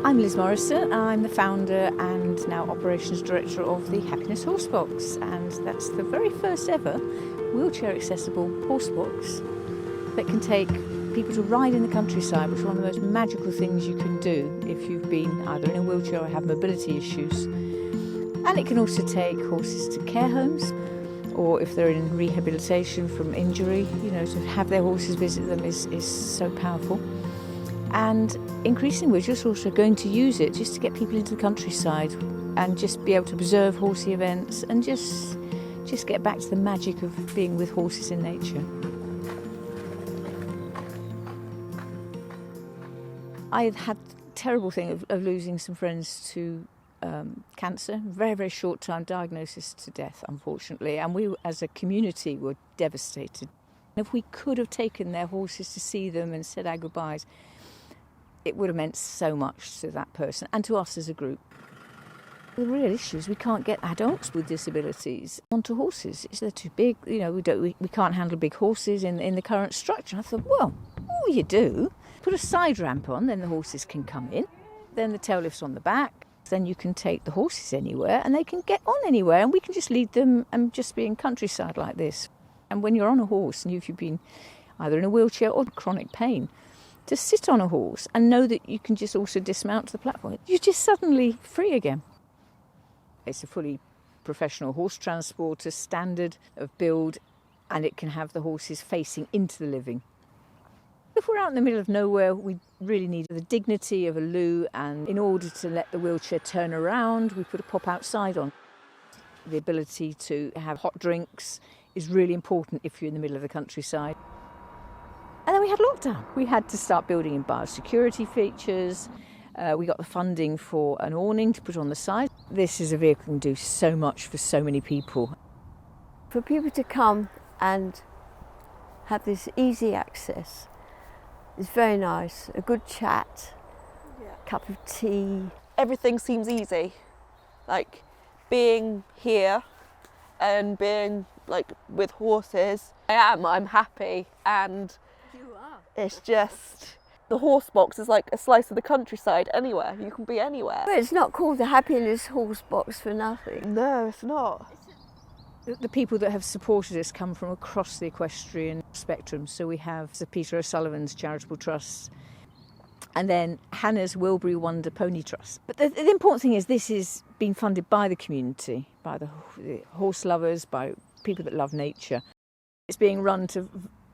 I'm Liz Morrison. I'm the founder and now operations director of the Happiness Horsebox, and that's the very first ever wheelchair accessible horsebox that can take people to ride in the countryside, which is one of the most magical things you can do if you've been either in a wheelchair or have mobility issues. And it can also take horses to care homes, or if they're in rehabilitation from injury, to have their horses visit them is so powerful. And increasingly we're just also going to use it just to get people into the countryside and just be able to observe horsey events and just get back to the magic of being with horses in nature. I had the terrible thing of losing some friends to cancer, very, very short time diagnosis to death, unfortunately, and we as a community were devastated. If we could have taken their horses to see them and said our goodbyes, it would have meant so much to that person and to us as a group. The real issue is we can't get adults with disabilities onto horses. They're too big, we can't handle big horses in the current structure. I thought, well, all you do, put a side ramp on, then the horses can come in, then the tail lift's on the back, then you can take the horses anywhere and they can get on anywhere and we can just lead them and just be in countryside like this. And when you're on a horse and if you've been either in a wheelchair or chronic pain, to sit on a horse and know that you can just also dismount to the platform, you're just suddenly free again. It's a fully professional horse transporter, standard of build, and it can have the horses facing into the living. If we're out in the middle of nowhere, we really need the dignity of a loo, and in order to let the wheelchair turn around, we put a pop outside on. The ability to have hot drinks is really important if you're in the middle of the countryside. And then we had lockdown. We had to start building in biosecurity features. We got the funding for an awning to put on the side. This is a vehicle that can do so much for so many people. For people to come and have this easy access is very nice. A good chat, cup of tea. Everything seems easy. Like being here and being like with horses. I'm happy, and it's just, the horse box is like a slice of the countryside anywhere. You can be anywhere. But it's not called the Happiness Horsebox for nothing. No, it's not. The people that have supported us come from across the equestrian spectrum. So we have Sir Peter O'Sullivan's Charitable Trust and then Hannah's Wilbury Wonder Pony Trust. But the important thing is this is being funded by the community, by the horse lovers, by people that love nature. It's being run to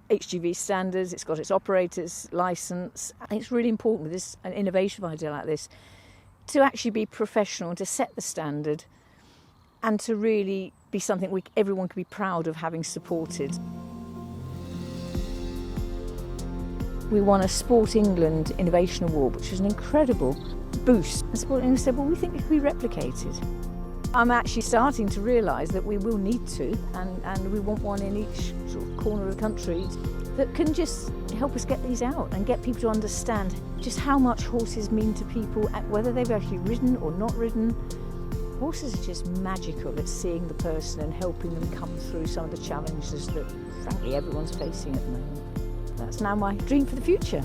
HGV standards, it's got its operator's licence. And it's really important with this, an innovative idea like this, to actually be professional, to set the standard and to really be something everyone can be proud of having supported. We won a Sport England Innovation Award, which was an incredible boost. And Sport England said, well, we think it can be replicated. I'm actually starting to realise that we will need to, and we want one in each sort of corner of the country that can just help us get these out and get people to understand just how much horses mean to people, whether they've actually ridden or not ridden. Horses are just magical at seeing the person and helping them come through some of the challenges that, frankly, everyone's facing at the moment. That's now my dream for the future.